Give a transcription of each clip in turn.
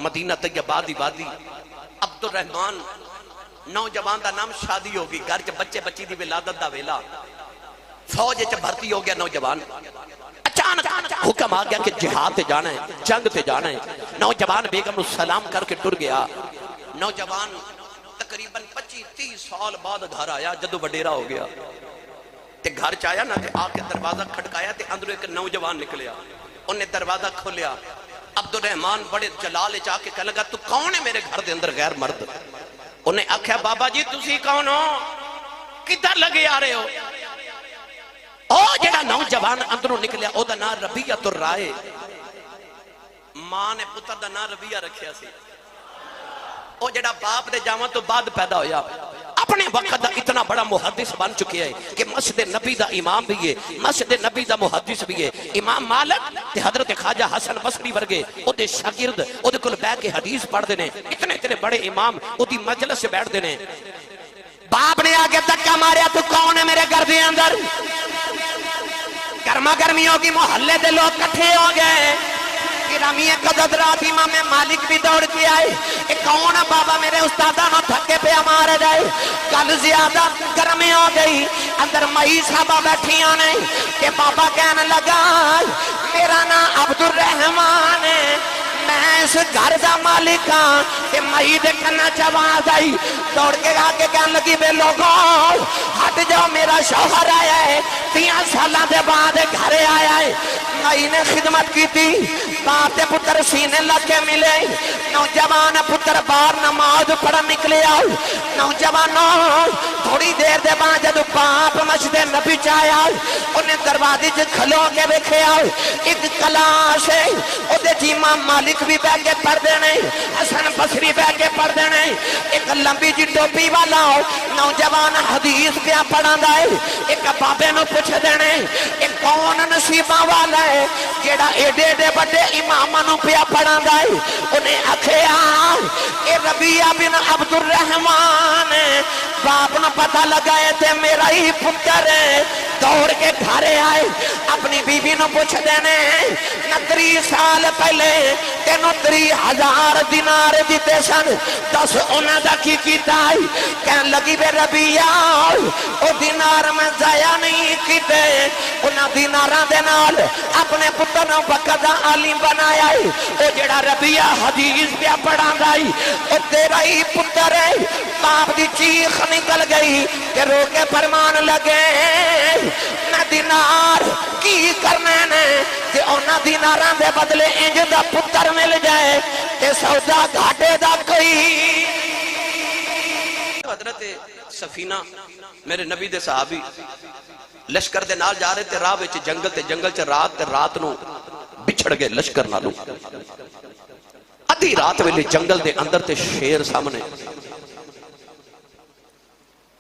مدینہ طیبہ دی وادی عبد الرحمان نوجوان دا نام شادی ہوگی گھر چ بچے بچی دی ولادت دا ویلا فوج چ بھرتی ہو گیا نوجوان اچانک حکم آ گیا کہ جہاد تے جانا ہے جنگ تے جانا ہے نوجوان بیگم نو سلام کر کے ٹر گیا نوجوان تقریباً 25-30 سال بعد گھر آیا جدو وڈیرا ہو گیا تے گھر چایا نا تے آ کے دروازہ کھٹکایا تے اندروں ایک نوجوان نکلیا انہیں دروازہ کھولیا عبد الرحمان بڑے جلال چاہ کے کہنے لگا تو کون ہے میرے گھر دے اندر غیر مرد انہیں آکھیا بابا جی تسی کون ہو کدھر لگے آ رہے ہو او جڑا نوجوان اندروں نکلیا او دا نام ربیعۃ الرائے ماں نے پتر دا نام ربیعہ رکھیا سی او جڑا باپ دے جاواں تو بعد پیدا ہویا اپنے وقت دا اتنا بڑا محدث بن چکے ہیں کہ مسجد نبی دا امام بھی ہے مسجد نبی دا محدث بھی ہے امام مالک تے حضرت خواجہ حسن بصری ورگے او دے شاگرد او دے کول بیٹھ کے حدیث پڑھ دے نے اتنے بڑے امام او دی مجلس سے بیٹھ دے نے باپ نے آگے دھکا ماریا تو کون ہے میرے گھر دے اندر گرما گرمیوں کی محلے دے لوگ کٹھے ہو گئے گرامی قدد رات امام مالک بھی دوڑ کے آئے ایک کون بابا میرے استادہ نو تھکے پہ ہمارے جائے کل زیادہ گرمی ہو گئی اندر مئی صاحبہ بیٹھیاں نہیں کہ بابا کہنے لگا میرا نام عبد الرحمان ہے میں اس گھر دا مالک ہاں کہ مئی دے کنا چواز آئی دوڑ کے آگے کہنے لگی بے لوگوں ہٹ جاؤ میرا شوہر آیا ہے 3 سالہ دے بعد گھر آیا ہے مئی نے خدمت کی تھی باپ پتر سینے لگے ملے نوجوان پتر بار نماز پڑھا نکلے آؤ نوجوانوں تھوڑی دیر دے بعد جدو باپ مسجد نبی چاہیا انہیں دروازے سے کھلو کے بیکھے آؤ ایک کلاس ہے او دے جی امام مالک بھی بیٹھ کے پڑھ دینے حسن بصری بیٹھ کے پڑھ دینے ایک لمبی جی ٹوپی والا ہو نوجوان حدیث پہ پڑھا دائے ایک بابے نو پوچھ دینے ایک کون نصیبہ والا ہے جیڑا ایڈے ایڈے بڑے امامانو پیا پڑھا دائے انہیں اکھیا اے ربیعہ بن عبد الرحمان باپ نو پتہ لگائے تھے میرا ہی پتر ہے دوڑ کے گھرے آئے اپنی بی بی نو پوچھ دینے نہ 3 سال پہلے تینو 3000 دینار دیتے سن 10 انہ دا کی کیتا ہے کہن لگی بے ربیعہ او دینار میں ضائع نہیں کیتے انہ دیناراں دے نال اپنے پتر نو بقدہ عالم بنایا ہے او جڑا ربیعہ حدیث پہ پڑھا دائی او تیرا ہی پتر ہے باپ دی چیخ نکل گئی کہ رو کے فرمان لگے نہ دینار کی کرنے نے کہ اونا دیناراں دے بدلے انج دا پتر مل جائے کہ سودا گھاٹے دا کوئی حضرت سفینہ میرے نبی دے صحابی لشکر دے نال جا رہے تے راہ وچ جنگل تے جنگل چ رات نو بچھڑ گئے لشکر نالوں ادھی رات ویلے جنگل دے اندر تے شیر سامنے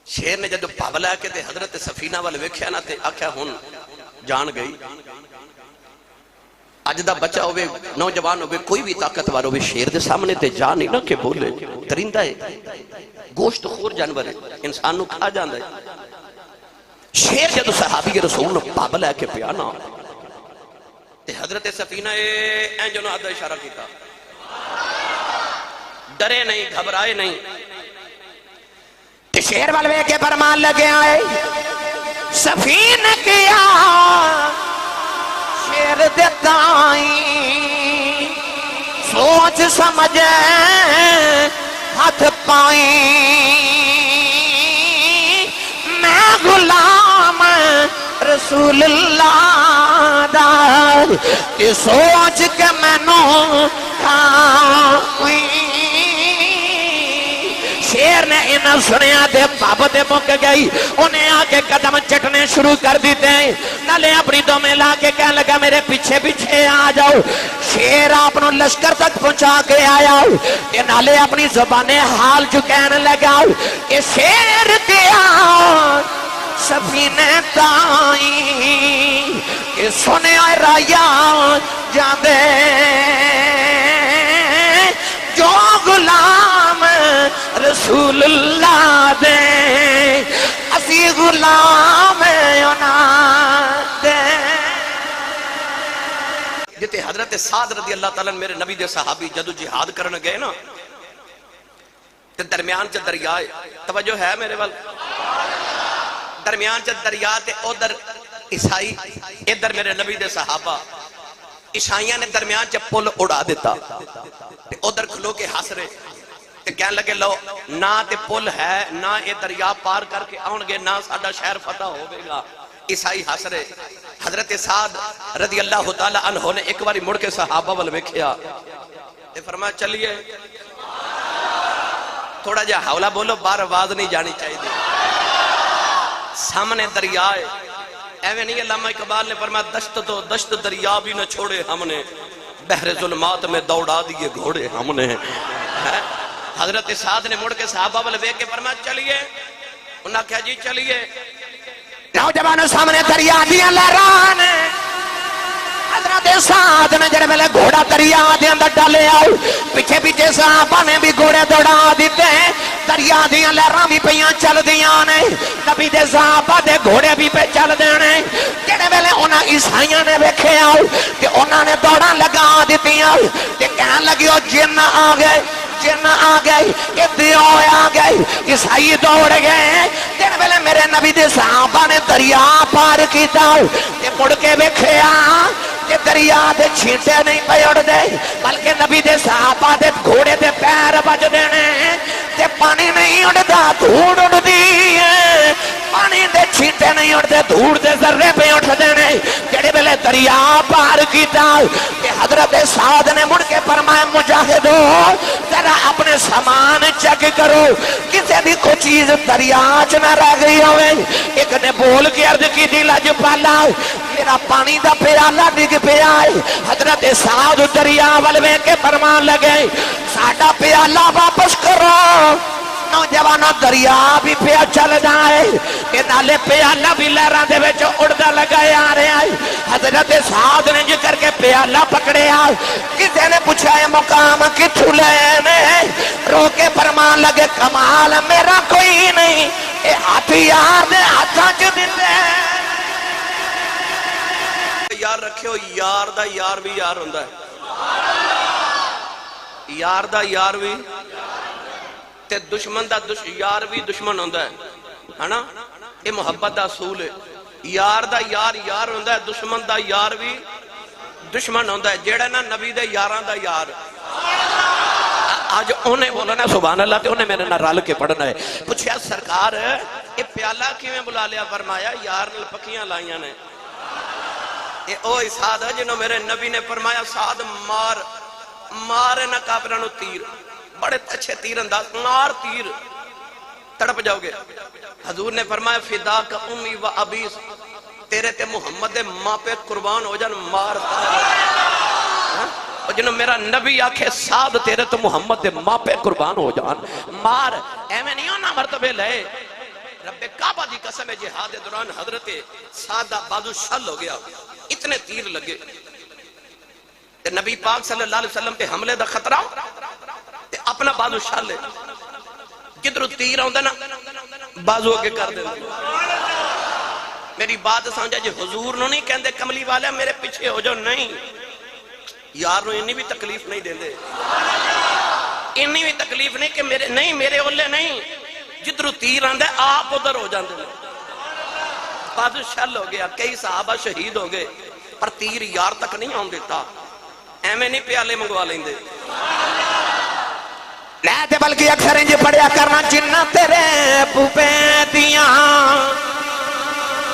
شیر نے جدو پاولا کے تے حضرت سفینہ والے ویکھیا نا تے آکھیا ہن جان گئی اج دا بچہ ہوئے نوجوان ہوئے کوئی بھی طاقتور ہوئے شیر دے سامنے تے جان نہیں نہ کہ بولے درندہ ہے گوشت خور جانور ہے انسان نو کھا جاندا ہے شیر جدو صحابی رسول نے پاولا کے پیانا تے حضرت سفینہ این جو نہ آدھا اشارہ کیتا ڈرے نہیں گھبرائے نہیں تے شیر والوے کے فرمان لگے آئے سفینہ کیا شیر دیتائیں سوچ سمجھے ہاتھ پائیں میں غلام رسول اللہ دا کہ سوچ کے میں نو کھائیں شیر نے انہاں سنیا دے باب دے مک گئی انہیں آگے قدم چٹنے شروع کر دیتے ہیں نالے اپنی دو میں لا کے کہنے لگا میرے پیچھے پیچھے آ جاؤ شیر اپنوں لشکر تک پہنچا کے آیا کہ نالے اپنی زبان حال جو کہنے لگا کہ شیر کیا سفینے تائیں کہ سنے آئے رایا جاندے جو غلام رسول اللہ دے اسی غلام اونا دے جتے حضرت سعد رضی اللہ تعالیٰ میرے نبی دے صحابی جدو جہاد کرنے گئے نا تے درمیان چ دریا توجہ ہے میرے وال درمیان چ دریا تے ادھر عیسائی ادھر میرے نبی دے صحابہ عیسائیاں نے درمیان چ پل اڑا دیتا تے ادھر کھلو کے ہس رہے تے کہنے لگے لو نہ تے پل ہے نہ یہ دریا پار کر کے آن گے نہ ساڈا شہر فتح ہوے گا عیسائی ہس رہے حضرت سعد رضی اللہ تعالی عنہ نے ایک باری مڑ کے صحابہ ول ویکھیا تے فرمایا چلیے تھوڑا جا حولا بولو باہر آواز نہیں جانی چاہیے سامنے دریا ہے ایویں نہیں علامہ اقبال نے فرمایا دشت تو دشت دریا بھی نہ چھوڑے ہم نے بحر ظلمات میں دوڑا دیے گھوڑے ہم نے حضرت سعد نے مڑ کے صحابہ ول ویکھ کے فرمایا چلیے انہاں کہا جی چلیے نوجوانوں سامنے دریا دیاں لہراں نے حضرت سعد نے جڑے ویلے گھوڑا دریا دے اندر ڈالے آؤ پیچھے پیچھے صحابہ نے بھی گھوڑے دوڑا دیتے دریا دیاں لہراں بھی پیاں چل دیاں نے نبی دے صحابہ دے گھوڑے بھی پہ چل دینے جڑے ویلے انہاں عیسائیاں نے ویکھے آؤ تے انہاں نے دوڑاں لگا دتیاں تے کہن لگے او جن آ گئے جن آ گئی کہ دیو آ گئی عیسائی دوڑ گئے جن ویلے میرے نبی دے صحابہ نے دریا پار کیتا تے مڑ کے ویکھیا کہ دریا دے چھینٹے نہیں پے اڑ دے بلکہ نبی دے صحابہ دے گھوڑے دے پیر بج دینے تے پانی نہیں اڑدا دھوڑ اڑدی ہے پانی دے چھینٹے نہیں اڑدے دھوڑ دے ذرے پہ اٹھ دینے جڑے ویلے دریا پار کیتا کہ حضرت سعد نے مڑ کے فرمایا مجاہدو ذرا اپنے سامان چیک کرو کسی بھی کوئی چیز دریا چ نہ رہ گئی ہوئے ایک نے بول کے عرض کی دی لاجپالا میرا پانی دا پیالہ ڈگ پیا ہے حضرت سعد دریا ول ویکھ کے فرمان لگے ساڈا پیالہ واپس کرو نوجوانوں دریا بھی پیا چل جائے کہ نالے پیالہ بھی لہراں دے وچ اڑدا لگا آ رہا ہے حضرت سعد نے کر کے پیالہ پکڑیا کسی نے پوچھا ہے مقام کتھوں لینے رو کے فرمان لگے کمال میرا کوئی نہیں اے ہتھیار دے ہاتھاں چ دتے یار رکھے ہو یار دا یار بھی یار ہوندا ہے یار دا یار بھی تے دشمن دا یار بھی دشمن ہوندا ہے نا یہ محبت دا اصول ہے یار دا یار یار ہوندا ہے دشمن دا یار بھی دشمن ہوندا ہے جیڑا نا نبی دے یاراں دا یار آج انہیں بولنا سبحان اللہ تے انہیں میرے نہ رل کے پڑھنا ہے پوچھیا سرکار یہ پیالہ کیویں بلا لیا فرمایا یار نال پکیاں لائیاں نے اے او سعد ہے جنہوں میرے نبی نے فرمایا سعد مارے نہ کافراں نو تیر بڑے اچھے تیر انداز مار تیر تڑپ جاؤ گے حضور نے فرمایا فدا کا امی و ابیس تیرے تے محمد ماں پہ قربان ہو جان مار اور جنہوں میرا نبی آکھے سعد تیرے تو محمد ماں پہ قربان ہو جان مار ایمیں نہیں ہونا مرتبہ لے رب کعبہ دی قسم جہاد دوران حضرت سعد بازو شل ہو گیا اتنے تیر لگے نبی پاک صلی اللہ علیہ وسلم پہ حملے دا خطرہ اپنا بازو شال لے کدھر تیر آؤں نا بازو اگے کر دے میری بات سمجھا جی حضور نو نہیں کہندے کملی والے میرے پیچھے ہو جاؤ نہیں یار نو انہی بھی تکلیف نہیں دے دے انہی بھی تکلیف نہیں کہ میرے نہیں میرے اولے نہیں جدھر تیر آندے آپ ادھر ہو جاندے بازو شل ہو گیا کئی صحابہ شہید ہو گئے پر تیر یار تک نہیں آؤں دیتا ایمیں نہیں پیالے منگوا لیں دے لیتے بلکہ اکثر انجھ پڑھیا کرنا جنہ تیرے پوپے دیاں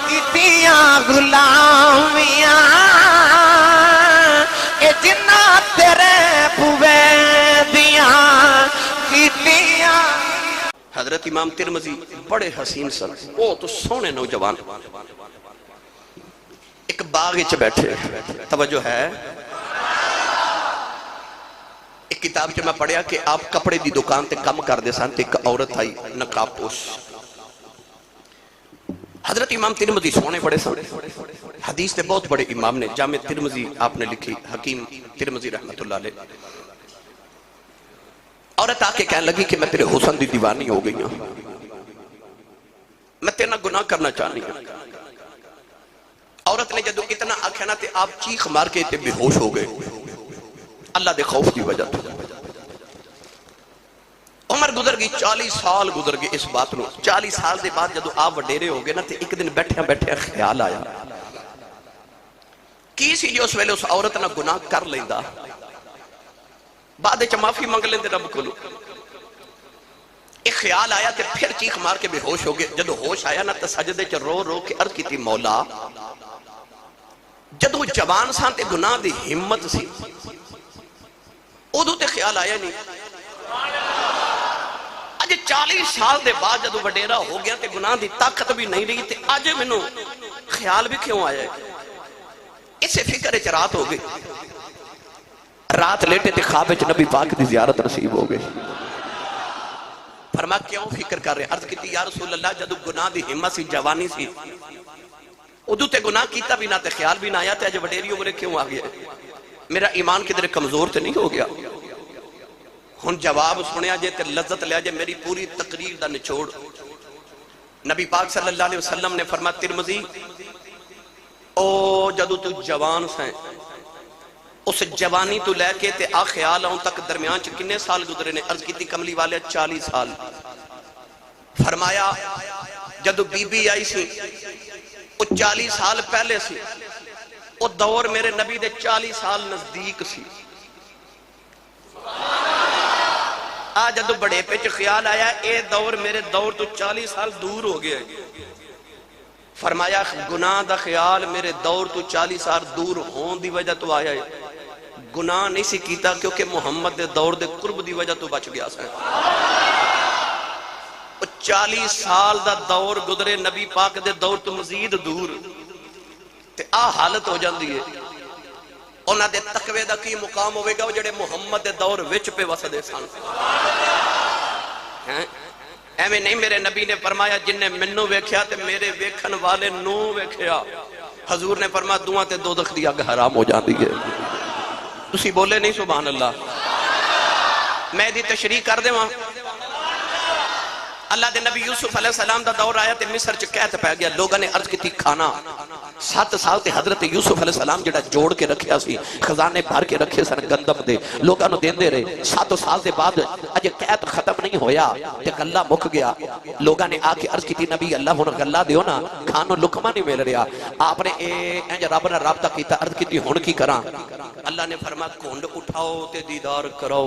کتیاں غلامیاں اے جنہ تیرے پوپے دیاں کتیاں حضرت امام ترمذی بڑے حسین سن وہ تو سونے نوجوان ایک باغ چ بیٹھے توجہ ہے ایک کتاب جو میں پڑھیا کہ آپ کپڑے دی دکان تے کم کر دے سن تے ایک عورت آئی نقاب پوش حضرت امام ترمذی سونے بڑے سن حدیث تے بہت بڑے امام نے جامع ترمذی آپ نے لکھی حکیم ترمذی رحمت اللہ علیہ عورت آکے کہنے لگی کہ میں تیرے حسن دی دیوانی ہو گئی ہوں میں تیرا گناہ کرنا چاہنی ہوں عورت نے جدو اتنا آکھنا تے آپ چیخ مار کے تے بے ہوش ہو گئے اللہ دے خوف دی وجہ تو عمر گزر گئی 40 سال گزر گئے اس بات نو 40 سال دے بعد جدو آپ وڈیرے ہو گئے نا تے ایک دن بیٹھے خیال آیا کی سی جو اس ویلے اس عورت نہ گناہ کر لیندا بعد وچ معافی منگ لیندے رب کولو ایک خیال آیا تے پھر چیخ مار کے بے ہوش ہو گئے جدو ہوش آیا نا تے سجدے چ رو رو کے عرض کیتی مولا جدو جوان سان تے گناہ دی ہمت سی ادو تے خیال آیا نہیں اج 40 سال دے بعد جدو وڈیرا ہو گیا تے گناہ دی طاقت بھی نہیں رہی تے اج مینوں خیال بھی کیوں آیا ہے اسے فکر چ رات ہو گئی رات لیٹے تے خواب وچ نبی پاک دی زیارت نصیب ہو گئی فرما کیوں فکر کر رہے عرض کیتی یا رسول اللہ جدو گناہ دی ہمت سی جوانی سی ادو تے گناہ کیتا بھی نہ تے خیال بھی نہ آیا تے اج وڈیری عمر کیوں آ گیا میرا ایمان کدھر کمزور تے نہیں ہو گیا ہن جواب سنیا جے تے لذت لیا جے میری پوری تقریر دا نچوڑ نبی پاک صلی اللہ علیہ وسلم نے فرمایا ترمذی او جدو تو جوان سیں اس جوانی تو لے کے تے آ خیال آؤں تک درمیان چ کنے سال گزرے نے عرض کیتی کملی والے 40 سال فرمایا جدو بی بی آئی سی وہ 40 سال پہلے سی وہ دور میرے نبی دے 40 سال نزدیک سی آج جدو بڑے پیچ خیال آیا اے دور میرے دور تو 40 سال دور ہو گیا فرمایا گناہ دا خیال میرے دور تو 40 سال دور ہون دی وجہ تو آیا ہے گناہ نہیں سی کیتا کیونکہ محمد دے دور دے قرب دی وجہ تو بچ گیا سا 40 سال دا دور گزرے نبی پاک دے دور تو مزید دور تے آ حالت ہو جاندی ہے انہاں دے تقوی دا کی مقام ہوئے گا وہ جڑے محمد دے دور وچ پہ وسدے سن ایویں نہیں میرے نبی نے فرمایا جن نے منو ویکھیا تے میرے ویکھن والے نو ویکھیا حضور نے فرمایا دوہاں تے دوزخ دی اگ حرام ہو جاندی ہے تسی بولے نہیں سبحان اللہ میں دی تشریح کر دے وہاں اللہ دے نبی یوسف علیہ السلام دا دور آیا تے مصر چ قحط پہ گیا لوگوں نے عرض کی کھانا 7 سال تے حضرت یوسف علیہ السلام جڑا جوڑ کے رکھیا سی خزانے بھر کے رکھے سن گندم دے لوگاں نو دیندے رہے 7 سال دے بعد اج قحط ختم نہیں ہویا تے گلہ مک گیا لوگاں نے آ کے عرض کی نبی اللہ ہن گلہ دیو نا کھانو لقمہ نہیں مل رہا آپ نے انج رب نال رابطہ کیتا عرض کی ہن کی کراں اللہ نے فرمایا کونڈ اٹھاؤ تے دیدار کرو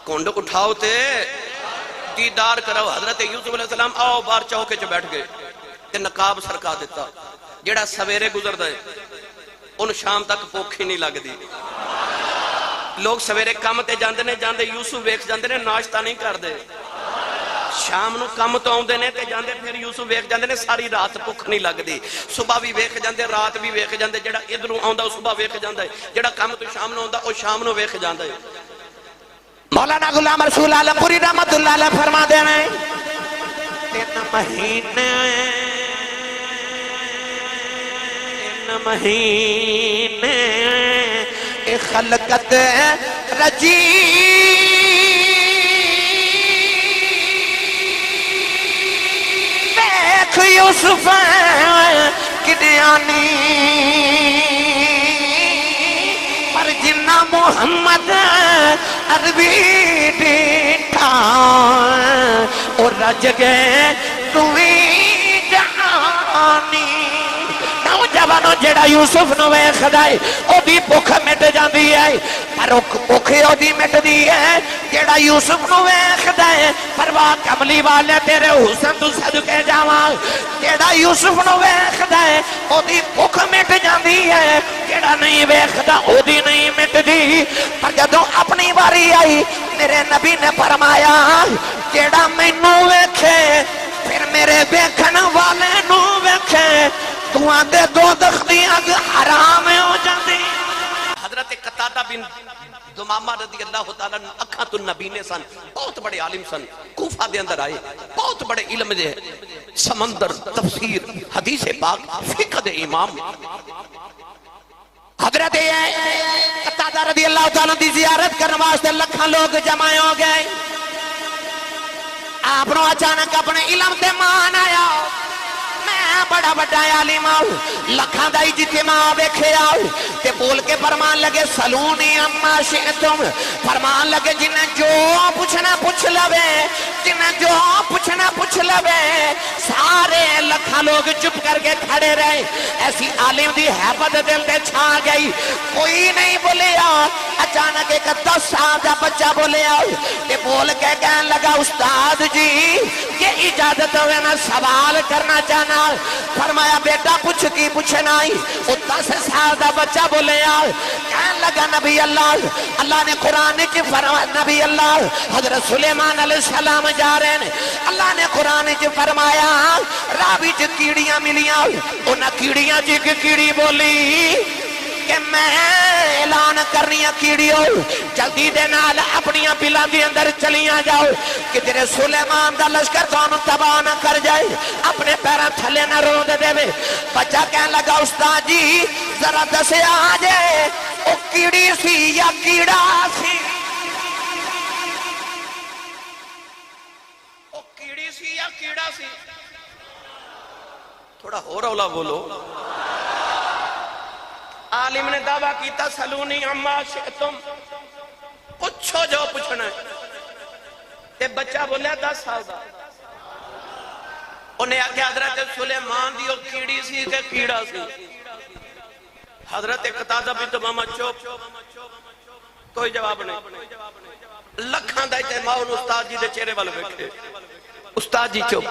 کونڈ اٹھاؤ تے دیدار کرو حضرت یوسف علیہ السلام آؤ بار چوکے چ بیٹھ گئے تے نقاب سرکا دیتا جڑا سویرے گزر دے ان شام تک بھوک ہی نہیں لگ دی لوگ سویرے کام تے جاندے نے جاندے یوسف ویکھ جاندے نے ناشتہ نہیں کر دے شام نو کم تو آوندے نے تے جاندے پھر یوسف ویکھ جاندے نے ساری رات بھوک نہیں لگ دی صبح بھی ویکھ جاندے رات بھی ویکھ جاندے جڑا ادھروں آوندا او صبح ویکھ جاندا ہے جڑا کم تو شام نو آوندا او شام نو ویکھ جاندا ہے مولانا غلام رسول عالم پوری رحمت اللہ علیہ فرما دے رہے 3 مہینے خلقت رجی دیکھ یوسف کدیانی پر جنہ محمد عربی ڈیٹھا اور رج گئے تمہیں جہانی نوجوانوں جڑا یوسف نو ویکھدا ہے او دی بھوک مٹ جاندی ہے پر بھوک او دی مٹدی ہے جڑا یوسف نو ویکھدا ہے پرواہ کملی والے تیرے حسن تو صدقے جاواں جڑا یوسف نو ویکھدا ہے او دی بھوک مٹ جاندی ہے جڑا نہیں ویکھدا او دی نہیں مٹدی پر جدوں اپنی واری آئی میرے نبی نے فرمایا جڑا مینوں ویکھے پھر میرے ویکھن والے نو ویکھے دعا دے دوزخ دی اگ حرام ہو جاندی حضرت قتادہ بن دمامہ رضی اللہ تعالیٰ اکھاں تو نبی نے سن بہت بڑے عالم سن کوفہ دے اندر آئے بہت بڑے علم دے سمندر تفسیر حدیث پاک فقہ دے امام حضرت قتادہ رضی اللہ تعالیٰ دی زیارت کرنے واسطے لکھاں لوگ جمع ہو گئے آپ نو اچانک اپنے علم دے مان آیا میں بڑا بڑا عالم لکھاں دا اجتماع ویکھیا تے بول کے فرمان لگے سلونی اما شئتم فرمان لگے جنہیں جو پوچھنا پوچھ لوے جنہیں جو پوچھنا پوچھ لوے سارے لکھاں لوگ چپ کر کے کھڑے رہے ایسی عالم دی حیبت دل دے چھا گئی کوئی نہیں بولیا اچانک ایک 10 سال دا بچہ بولیا تے بول کے کہنے لگا استاد جی یہ اجازت ہوئے نا سوال کرنا چاہنا فرمایا بیٹا پوچھ کی پوچھنا ہی وہ 10 سال دا بچہ بولیا کہنے لگا نبی اللہ نے قرآن کی فرمایا نبی اللہ حضرت سلیمان علیہ السلام جا رہے ہیں اللہ نے قرآن کی فرمایا رابی چ کیڑیاں ملیاں انہاں کیڑیاں جی کی کیڑی بولی کہ میں اعلان کرنی کیڑیوں جلدی دے نال اپنیاں بلاں دے اندر چلیاں جاؤ کہ تیرے سلیمان دا لشکر تانوں تباہ نہ کر جائے اپنے پیراں تھلے نہ روند دے بچہ کہنے لگا استاد جی ذرا دسے آجے او کیڑی سی یا کیڑا سی او کیڑی سی یا کیڑا سی تھوڑا ہو رولا بولو عالم نے دعویٰ کیتا سلونی اما شئتم پوچھو جو پوچھنا ہے تے بچہ بولیا 10 سال دا انہیں آگے حضرت سلیمان دیو کیڑی سی کہ کیڑا سی حضرت قتادہ بنت ماما چوپ کوئی جواب نہیں لکھاں دا اجتماع استاد جی دے چہرے والے بیٹھے استاد جی چوپ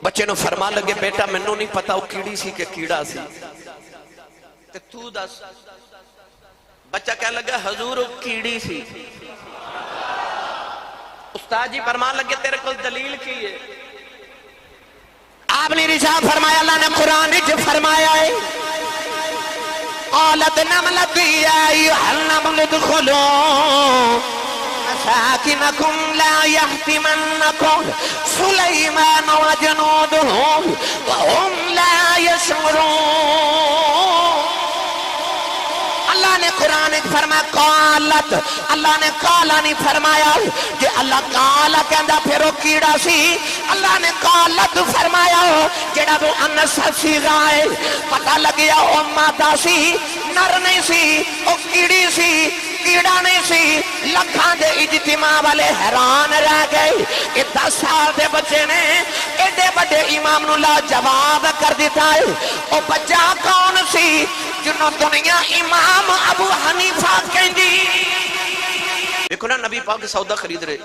بچے نو فرما لگے بیٹا منوں نہیں پتا وہ کیڑی سی کہ کیڑا سی تے تو دس بچہ کہنے لگا حضور کیڑی سی استاد جی فرمان لگے تیرے کو دلیل کی ہے آپ نے رشاہ فرمایا اللہ نے قرآن جو فرمایا ہے قالت نملتی یا ایوہ النمل ادخلوا مساکنکم لا یحتمنکم سلیمان وجنودہم وهم لا یشعرون اللہ نے قرآن فرمایا قالت اللہ نے کالا نہیں فرمایا کہ اللہ کالا کہندا پھر وہ کیڑا سی اللہ نے قالت فرمایا جڑا وہ انس سی گائے پتہ لگیا وہ مادہ سی نر نہیں سی وہ کیڑی سی کیڑا نہیں سی لکھاں دے اجتماع والے حیران رہ گئے کہ 10 سال دے بچے نے ایڈے بڑے امام نو لا جواب کر دیتا ہے وہ بچہ کون سی جنہوں دنیا امام ابو حنیفہ کہندی دیکھو نا نبی پاک سودا خرید رہے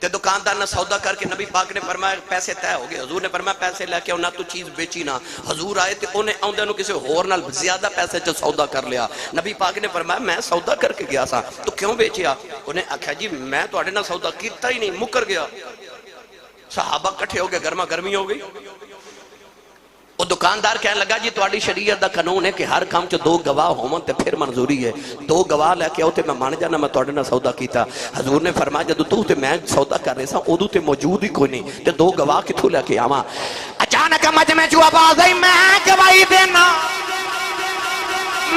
تے دکاندار نے سودا کر کے نبی پاک نے فرمایا پیسے طے ہو گئے حضور نے فرمایا پیسے لے کے نہ تو چیز بیچی نہ حضور آئے تے انہیں آؤندے نو کسی ہور نال زیادہ پیسے چ سودا کر لیا نبی پاک نے فرمایا میں سودا کر کے گیا سا تو کیوں بیچیا انہیں آکھیا جی میں تواڈے نال سودا کیتا ہی نہیں مکر گیا صحابہ کٹھے ہو گئے گرما گرمی ہو گئی وہ دکاندار کہنے لگا جی تواڈی شریعت دا قانون ہے کہ ہر کام چ 2 گواہ ہون تے پھر منظوری ہے 2 گواہ لے کے آؤ تے میں مان جانا میں تواڈے نال سودا کیتا حضور نے فرمایا جدوں تو تے میں سودا کر رہے سا اودوں تے موجود ہی کوئی نہیں تے 2 گواہ کتھوں لے کے آواں اچانک مجمع چ آواز آئی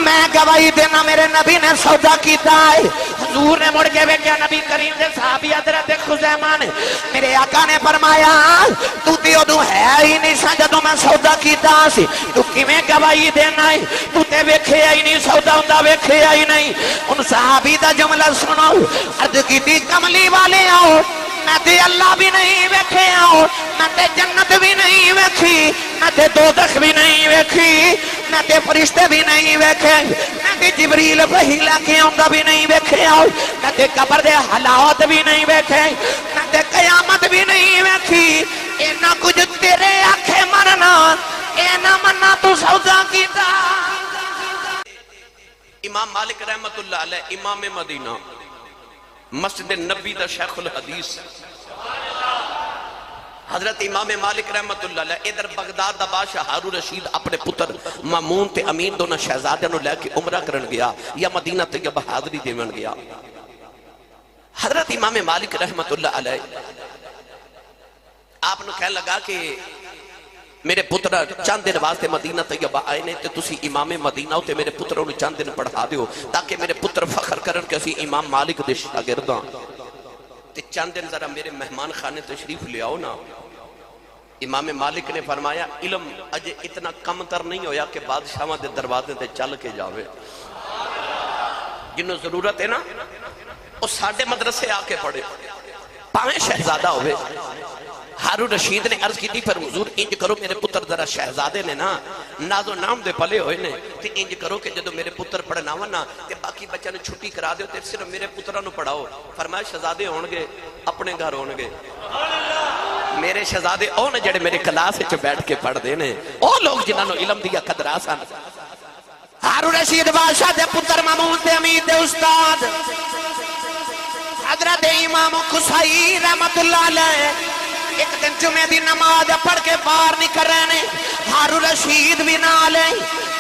میں گواہی دینا میرے نبی نے سودا کیتا ہے حضور نے مڑ کے ویکھیا نبی کریم دے صحابی حضرت خزیمہ نے میرے آقا نے فرمایا تو تے اودوں ہے ہی نہیں سا جدوں میں سودا کیتا سی تو کیویں گواہی دینا ہے تو تے ویکھیا ہی نہیں سودا ہوندا ویکھیا ہی نہیں ان صحابی دا جملہ سنو عرض کیتی کملی والے آؤ میں تے اللہ بھی نہیں ویکھے آؤ میں تے جنت بھی نہیں ویکھی میں تے دوزخ بھی نہیں ویکھی میں تے فرشتے بھی نہیں ویکھے میں تے جبریل وحی لے کے آندا بھی نہیں ویکھے آؤ میں تے قبر دے حالات بھی نہیں ویکھے میں تے قیامت بھی نہیں ویکھی اینا کچھ تیرے آنکھیں مرنا اینا مننا تو سودا کیتا امام مالک رحمت اللہ علیہ امام مدینہ مسجد نبی دا شیخ الحدیث حضرت امام مالک رحمت اللہ علیہ ادھر بغداد دا بادشاہ ہارون رشید اپنے پتر مامون تے امین دونوں شہزادیاں نو لے کے عمرہ کرن گیا یا مدینہ طیبہ حاضری دیون گیا حضرت امام مالک رحمت اللہ علیہ آپ نے کہنے لگا کہ میرے پتر چند دن واسطے مدینہ طیبہ آئے نے تے تسی امام مدینہ ہوتے میرے پتروں نے چند دن پڑھا دیو تاکہ میرے پتر فخر کرن کہ اسی امام مالک دے شاگرداں تے چند دن ذرا میرے مہمان خانے تشریف لے آؤ نا امام مالک نے فرمایا علم اجے اتنا کم تر نہیں ہویا کہ بادشاہاں دے دروازے تے چل کے جاوے، جنہوں ضرورت ہے نا وہ ساڑھے مدرسے آ کے پڑھے، پاویں شہزادہ ہوئے۔ ہارون رشید نے عرض کی تھی پھر حضور انج کرو میرے پتر ذرا شہزادے نے نا ناز و نام دے پلے ہوئے نے تے انج کرو کہ جدو میرے پتر پڑھنا نا تے باقی بچہ نے چھٹی کرا دیو تے صرف میرے پترانو پڑھاؤ۔ فرمایا شہزادے ہونگے اپنے گھر ہونگے، میرے شہزادے او نے جڑے میرے کلاس وچ بیٹھ کے پڑھ دے نے او لوگ جنہاں نو علم دیا قدر آسان۔ ہارون رشید بادشاہ دے پتر مامون دے امید دے استاد حضرت امام قصائی رحمت اللہ علیہ ایک دن جمعہ دی نماز پڑھ کے باہر نکل رہے نے، ہارون رشید بھی نالے،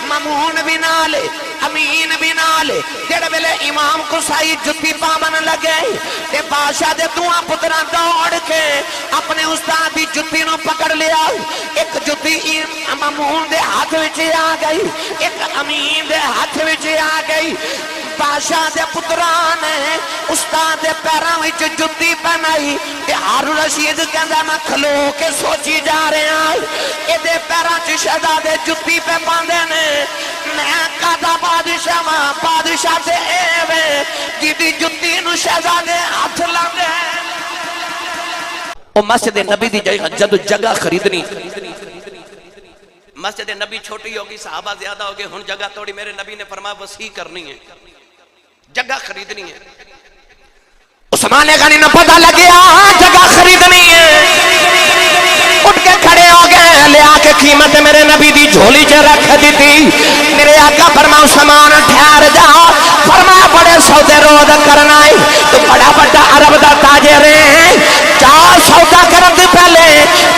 مامون بھی نالے، امین بھی نالے، جڑے ویلے امام قصائی جتی پامن لگے تے بادشاہ دے دعا پتراں دوڑ کے اپنے استاد دی جتی نو پکڑ لیا، ایک جتی مامون دے ہاتھ وچ آ گئی، ایک امین دے ہاتھ وچ آ گئی۔ بادشاہ دے پتران نے استاد دے پیراں وچ جتی پہنائی تے ہارون رشید کہندا میں کھلو کے سوچی جا رہا ہوں اے دے پیراں چ شہزادے جتی پہ پاندے نے، میں کدا بادشاہ تے اے وے جدی جتی نو شہزادے ہاتھ لاندے۔ او مسجد نبی دی جدو جگہ خریدنی، مسجد نبی چھوٹی ہوگی صحابہ زیادہ ہوگے، ہن جگہ توڑی میرے نبی نے فرمایا وسیع کرنی ہے، جگہ خریدنی ہے۔ عثمان غنی نو پتہ لگیا جگہ خریدنی ہے، اٹھ کے کھڑے ہو گئے، لے آ کے قیمت میرے نبی دی جھولی چ رکھ دیتی۔ میرے آقا فرمایا عثمان ٹھہر جا، فرمایا بڑے سودے روز کرنا ہے، تو بڑا بڑا عرب دا تاجر ہے، چار سودا کرن دی پہلے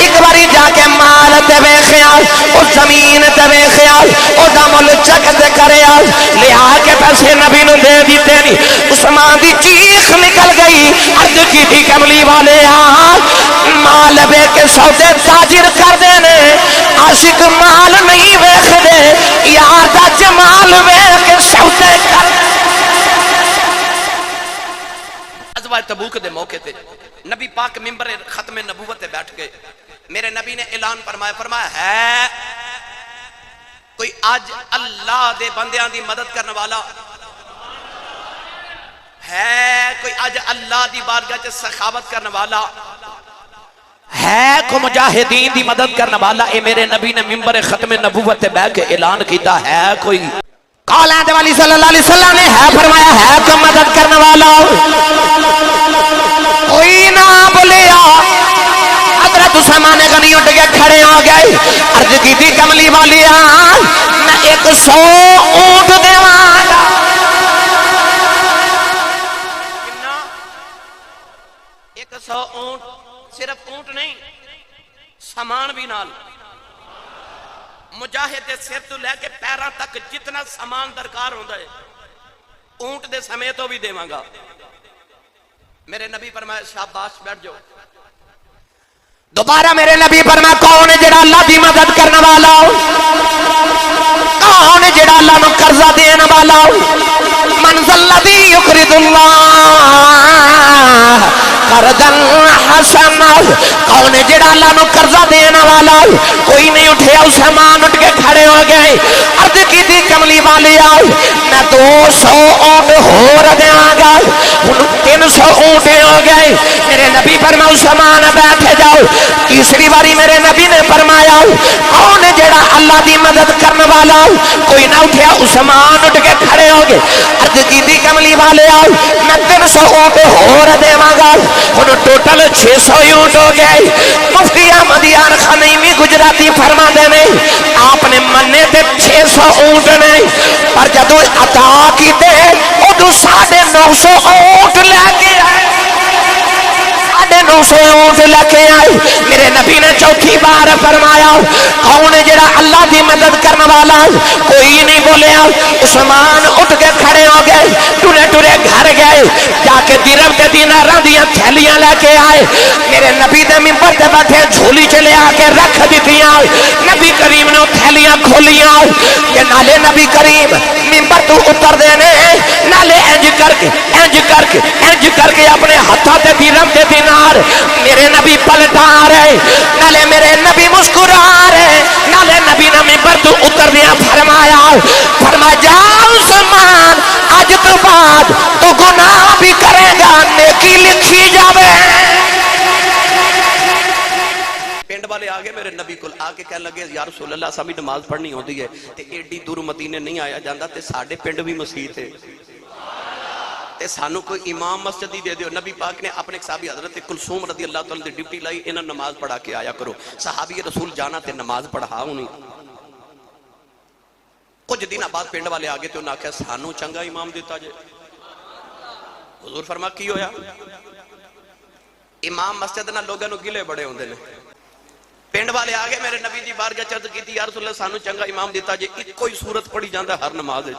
ایک باری جا کے مال تے ویکھیا، او زمین تے ویکھیا، او دا مول چک تے کریا، لے آ کے پیسے نبی نو دے دیتے نہیں۔ عثمان دی چیخ نکل گئی، عرض کی تھی کملی والے مال بے کے سودے تاجر کر دینے، عاشق مال نہیں ویکھ دے، یار دا جمال ویکھ کے سودے کر دے۔ غزوہ تبوک دے موقع تے نبی پاک ممبر ختم نبوت تے بیٹھ گئے، میرے نبی نے اعلان فرمایا ہے کوئی آج اللہ دے بندیاں دی مدد کرنے والا ہے، کوئی آج اللہ دی بارگاہ چ سخاوت کرنے والا ہے، کو مجاہدین دی مدد کرنے والا۔ اے میرے نبی نے ممبر ختم نبوت تے بیٹھ کے اعلان کیتا ہے کوئی کالات والی صلی اللہ علیہ وسلم نے ہے فرمایا ہے کو مدد کرنے والا، کوئی نہ بولیا۔ حضرت عثمان غنی اٹھ کے کھڑے ہو گئے، عرض کی تھی کملی والی میں 100 اونٹ دیواں گا۔ 100 اونٹ، صرف اونٹ نہیں سامان بھی نال، مجاہد دے سر تو لے کے پیراں تک جتنا سامان درکار ہوندا ہے اونٹ دے سمیتوں بھی دیواں گا۔ میرے نبی فرمایا شاباش بیٹھ جاؤ۔ دوبارہ میرے نبی فرمایا کون ہے جڑا اللہ دی مدد کرنے والا، کون ہے جڑا اللہ نو قرضہ دینے والا، من ذا الذی یقرض اللہ قرضا حسنا، کون ہے جڑا اللہ نو قرضہ دینے والا۔ کوئی نہیں اٹھیا، عثمان اٹھ کے کھڑے ہو گئے، عرض کی تھی کملی والی میں 200 اونٹ ہور دیاں گا، 300 اونٹ ہو گئے۔ میرے نبی فرمایا عثمان بیٹھے جاؤ۔ تیسری باری میرے نبی نے فرمایا کون ہے جڑا اللہ دی مدد کرنے والا، کوئی نہ اٹھیا، عثمان اٹھ کے کھڑے ہو گئے، عرض کی تھی کملی والے میں 300 اونٹ ہور دیواں گا، ہن ٹوٹل 600 اونٹ ہو گئے۔ مفتی احمد یار خنیمی گجراتی فرما دے نے آپ نے مننے تے 600 اونٹ نے، پر جدو عطا کیتے ادو 950 اونٹ لے کے آئے، 950 اونٹ لے کے آئے۔ میرے نبی نے چوتھی بار فرمایا کون ہے جڑا اللہ دی مدد کرنے والا، کوئی نہیں بولیا۔ عثمان اٹھ کے کھڑے ہو گئے، ٹورے ٹورے گھر گئے، جا کے درہم تے دیناراں دیاں تھیلیاں لے کے آئے، میرے نبی دے ممبر تے بیٹھے جھولی چ لے آ کے رکھ دتیاں۔ نبی کریم نے تھیلیاں کھولیاں کہ نالے نبی کریم ممبر تو اتر دینے، نالے انج کر کے انج کر کے انج کر کے اپنے ہتھاں حضرت درہم دے دینار میرے نبی پلٹا رہے نالے میرے نبی مسکرا رہے نالے نبی نے ممبر تو اتر دیا فرمایا جا عثمان آج تو بعد تو گناہ بھی کرے گا نیکی لکھی جاوے پنڈ والے آگے میرے نبی کو آ کے کہنے لگے یا رسول اللہ سامی نماز پڑھنی ہوتی ہے تے ایڈی دور مدینے نہیں آیا جاندہ تے ساڑھے پنڈ بھی مسیح تھے تے سانو کوئی امام مسجد ہی دے دیو نبی پاک نے اپنے صحابی حضرت کلثوم رضی اللہ تعالیٰ دی ڈیوٹی لائی انہاں نماز پڑھا کے آیا کرو صحابی رسول جانا تے نماز پڑھا ہونی کچھ دن بعد پنڈ والے آگے تے انہاں کہا سانو چنگا امام دیتا جے حضور فرما کی ہویا امام مسجد نہ لوگوں نو گلے بڑے ہوندے نے پنڈ والے آگے میرے نبی جی بارگاہ چرد کی تھی یا رسول اللہ سانو چنگا امام دیتا جے کوئی صورت پڑھی جاندہ ہر نماز ہے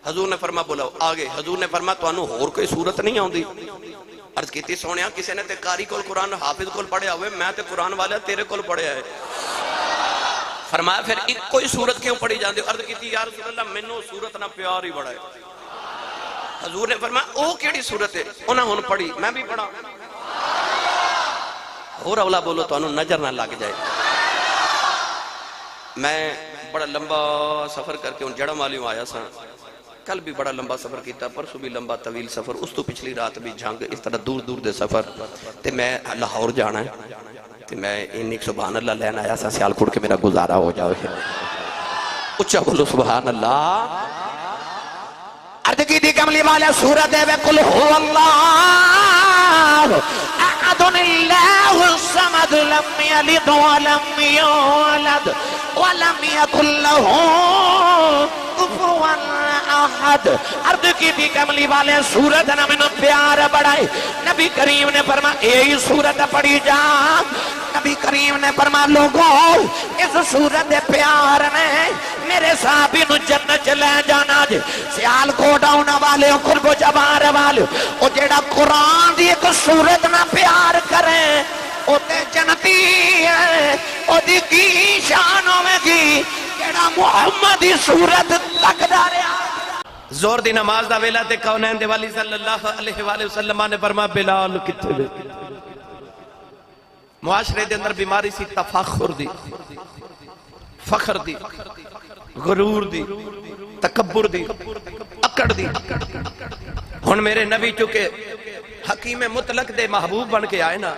حضور نے فرما بولاو آگے حضور نے فرما تو انہوں اور کوئی صورت نہیں آؤں دی عرض کی تھی سونیا کسی نے تے قاری کول قرآن حافظ کول پڑھے ہوئے میں تے قرآن والا تیرے کول پڑھے ہے فرمایا پھر ایک کوئی صورت کیوں پڑھی جاندے عرض کی تھی یا رسول اللہ منو صورت نہ پیار ہی بڑھا ہے حضور نے فرمایا او کیڑی صورت ہے انہوں نے پڑھی میں بھی پڑھا اور اولا بولو تو انہوں نظر نہ لگ جائے میں بڑا لمبا سفر کر کے ان جڑم والیوں آیا سا کل بھی بڑا لمبا سفر کیتا پرسو بھی لمبا طویل سفر اس تو پچھلی رات بھی جھنگ اس طرح دور دور دے سفر تے میں لاہور جانا ہے تے میں انیک سبحان اللہ لین آیا سا سیال کھوڑ کے میرا گزارا ہو جاؤ اچھا بولو سبحان اللہ عرض کی دی کملی والا سورت ہے قل هو اللہ احد اللہ الصمد لم یلد ولم یولد ولم یکن له کفوا احد عرض کی دی کملی والے سورت نہ میں پیار بڑھائے نبی کریم نے فرمایا یہی سورت پڑھی جا نبی کریم نے فرمایا لوگوں اس سورت پیار نے میرے صحابی نو جنت چلے جانا جے سیال کوٹ آنا والے قرب و جبار والے او جیڑا قرآن دی ایک سورت نہ پیار کرے او تے جنتی ہے او دی کی شانوں میں کی جیڑا محمد دی سورت تک دارے زور دی نماز دا ویلہ تے کونین دے والی صلی اللہ علیہ وآلہ وسلم نے فرمایا بلال کتے بے معاشرے دے اندر بیماری سی تفاخر دی فخر دی غرور دی تکبر دی اکڑ دی ہن میرے نبی چونکہ حکیم مطلق دے محبوب بن کے آئے نا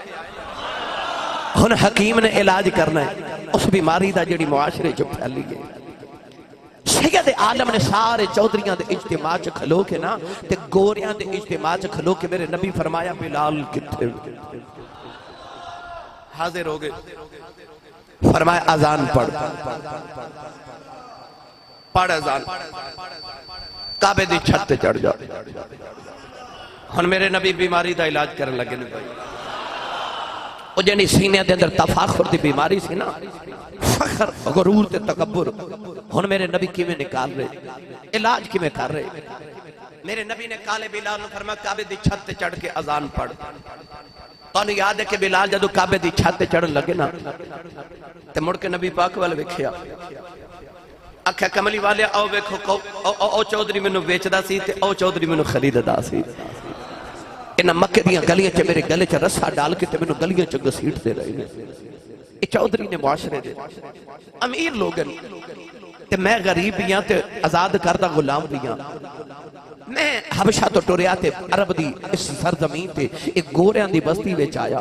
ہن حکیم نے علاج کرنا ہے اس بیماری دا جڑی معاشرے جو پھیلی گئی سید عالم نے سارے چودھریاں دے اجتماع چ کھلو کے نا تے گوریاں دے اجتماع چ کھلو کے میرے نبی فرمایا بلال کتھے حاضر ہو گئے فرمایا اذان پڑھ پڑھ اذان کعبے دی چھت تے چڑھ جا ہن میرے نبی بیماری دا علاج کرن لگے نے بھائی او جنی سینے دے اندر تفاخر دی بیماری سی نا فخر غرور تے تکبر ہن میرے نبی کیویں نکال رہے علاج کیویں کر رہے میرے نبی نے کالے بلال نے فرمایا کعبے دی چھت تے چڑھ کے اذان پڑھ تو انہیں یاد ہے کہ بلال جدو کعبے دی چھت تے چڑھن لگے نا تے مڑ کے نبی پاک والے ویکھیا اکھا کملی والے او ویکھو او چودھری مینوں ویچدا سی تے او چودھری مینوں خریددا سی انہاں مکے دیاں گلیاں چ میرے گلے چ رسا ڈال کے تے مینوں گلیاں چ گھسیٹ دے رہے اے چودھری نے معاشرے دے امیر لوگن تے میں غریب بھی ہاں تے آزاد کردہ غلام بھی ہاں میں حبشہ تو ٹوریا تے عرب دی اس سرزمین تے ایک گوریاں دی بستی وچ آیا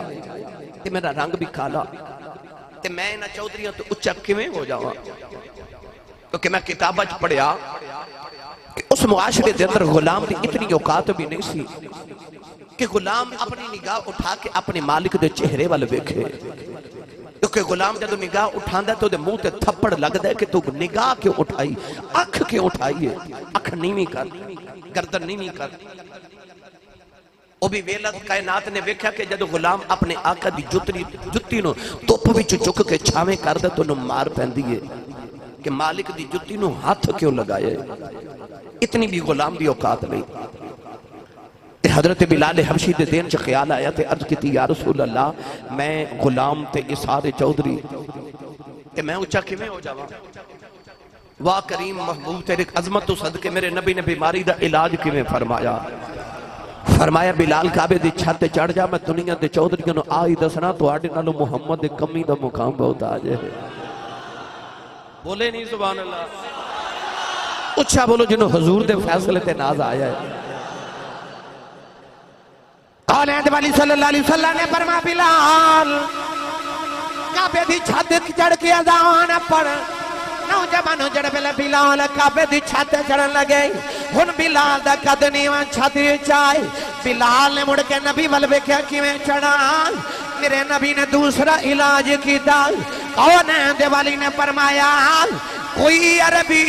تے میرا رنگ بھی کالا تے میں انہاں چودھریاں تو اچھا کیویں ہو جاواں کیونکہ میں کتابہ چ پڑھیا کہ اس معاشرے دے اندر غلام دی اتنی اوقات بھی نہیں سی کہ غلام اپنی نگاہ اٹھا کے اپنے مالک دے چہرے والے ویکھے کیونکہ غلام جدو نگاہ اٹھاندہ تو دے منہ تے تھپڑ لگ دے کہ تو نگاہ کیوں اٹھائی اکھ کیوں اٹھائی ہے اکھ نیویں کر گردن نیویں کر او بھی ویلت کائنات نے ویکھیا کہ جدو غلام اپنے آقا دی جتی نو توپ وچ چک کے چھاویں کر دے تو نو مار پیندی ہے کہ مالک دی جتی نو ہاتھ کیوں لگائے اتنی بھی غلام دی اوقات نہیں حضرت بلال حبشی دے دین چ خیال آیا تے عرض کیتی یا رسول اللہ میں غلام تے اسارے چودھری تے میں اچھا کیویں ہو جاواں واہ کریم محبوب تیرے عظمت تو صدقے میرے نبی نے بیماری دا علاج کیویں فرمایا فرمایا بلال کعبے دی چھت چڑھ جا، میں دنیا دے چودھریوں نو آئی دسنا تو آڈے نالو محمد دے کمی دا مقام بہت آجے۔ بولے نہیں سبحان اللہ، اچھا بولو جنہوں حضور دے فیصلے تے ناز آیا ہے۔ اولاد والی صلی اللہ علیہ وسلم نے فرمایا بلال کعبے دی چھت چڑھ کے اذان پڑھ۔ نوجوانوں جڑ بلے بلال کعبے دی چھت چڑھن لگے، ہن بلال دا قد نیواں چھت چائے۔ بلال نے مڑ کے نبی ول ویکھیا کیویں چڑھا، میرے نبی نے دوسرا علاج کیتا۔ اولاد والی نے فرمایا کوئی عربی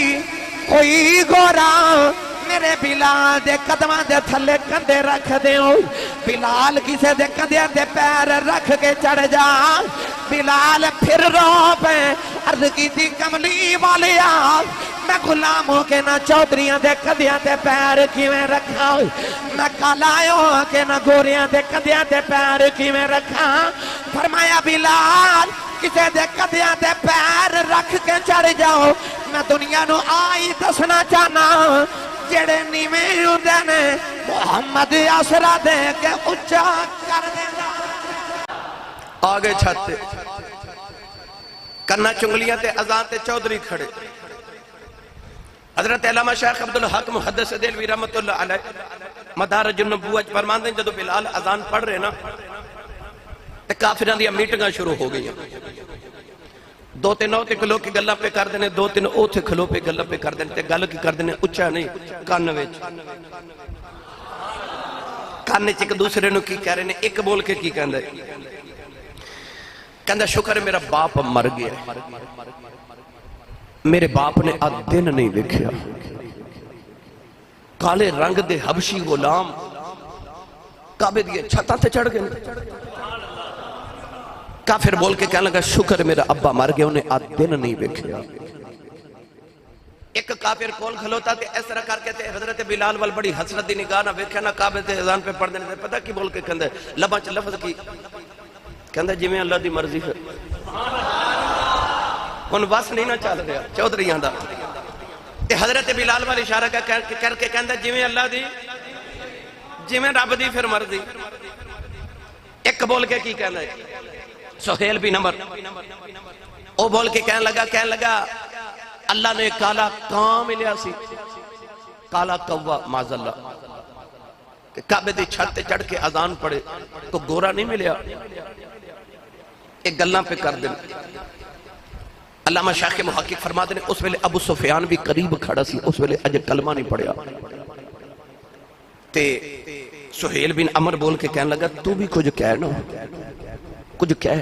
کوئی گورا میرے بلال دے قدماں دے تھلے کندے رکھ دیو۔ بلال کسے دے کندے دے پیر رکھ کے چڑھ جا۔ بلال پھر رو پہ عرض کی تھی کملی والیا میں غلاموں کے نہ چودھریاں دے کندیاں دے پیر کیویں رکھا، میں کالایوں کے نہ گوریاں دے کندیاں دے پیر کیویں رکھا۔ فرمایا بلال کسے دے کندیاں دے پیر رکھ کے چڑھ جاؤ، میں دنیا نو آئی دسنا چاہنا جڑے نیویں ہوندے نے محمد آسرا دے کے اچھا کر دینا۔ آگے چھتے کرنا چنگلیاں تے اذان تے چودھری کھڑے۔ حضرت علامہ شیخ عبدالحق محدث دہلوی رحمت اللہ علیہ مدارج النبوت فرمان دیں جدو بلال اذان پڑھ رہے نا تے کافران دیا میٹنگاں شروع ہو گئی ہیں۔ دو تین اوتے کھلو کے گلہ پہ کر دینے، دو تین اوتے کھلو پہ گلہ پہ کر دینے، تے گلہ کی کر دینے اچھا نہیں کانویچ کاننے چک دوسرے نو کی کہہ رہے نے ایک بول کے کی کہندہ ہے، کہندہ شکر ہے میرا باپ مر گیا، میرے باپ نے آدھ دن نہیں دیکھیا، کالے رنگ دے حبشی غلام کعبے دیئے چھتاں تے چڑھ گئے۔ کافر بول کے کہنے لگا شکر میرا ابا مر گیا، انہیں آدھ دن نہیں دیکھیا۔ ایک کافر کول کھلوتا تے اس طرح کر کے تے حضرت بلال وال بڑی حسرت دی نگاہ نہ ویکھیا نہ کعبے تے اذان پہ پڑھ دینے، پتہ کی بول کے کہندہ ہے لباں چ لفظ کی کہندہ جی میں اللہ دی مرضی ہے، ان بس نہیں نہ چل رہا چودھریاں دا۔ تے حضرت بلال وال اشارہ کر کے کہندہ جی میں اللہ دی جی میں رب دی پھر مرضی۔ ایک بول کے کی کہندہ ہے سہیل بن عمر، او بول کے کہنے لگا اللہ نے کالا کان ملیا سی، کالا کوا معاذ اللہ کہ کعبے دی چھت تے چڑھ کے اذان پڑے تو گورا نہیں ملیا۔ ایک گلاں پہ کر دیں۔ علامہ شیخ محقق فرما دیں اس ویلے ابو سفیان بھی قریب کھڑا سی، اس ویلے اجے کلمہ نہیں پڑھیا تے سہیل بن عمر بول کے کہنے لگا تو بھی کچھ کہنا کچھ کہہ،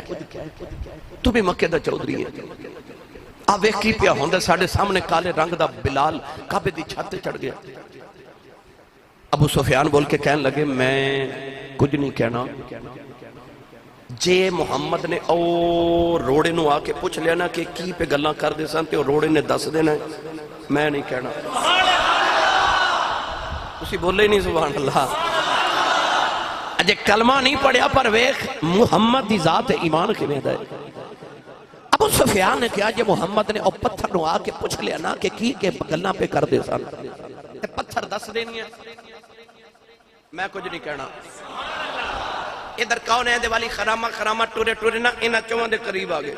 تو بھی مکہ دا چودھری ہے۔ آوے کی پیا ہوندہ ساڑھے سامنے کالے رنگ دا بلال کعبے دی چھت چڑھ گیا۔ ابو سفیان بول کے کہنے لگے میں کچھ نہیں کہنا، جے محمد نے او روڑے نو آکے پوچھ لیا نا کہ کی پہ گلاں کر دے سانتے اور روڑے نے دس دینا ہے، میں نہیں کہنا۔ اسی بولے ہی نہیں سبحان اللہ، اجے کلمہ نہیں پڑھیا پر ویخ محمد دی ذات ایمان کے میں دائے۔ ابو سفیان نے کہا جے محمد نے او پتھر نو آکے پوچھ لیا نا کہ کی کے گلاں پہ کر دے سانتے پتھر دس دینی ہے، میں کچھ نہیں کہنا۔ ادھر کون ہے دے والی خرامہ ٹورے نا انہا چوہاں دے قریب آگے۔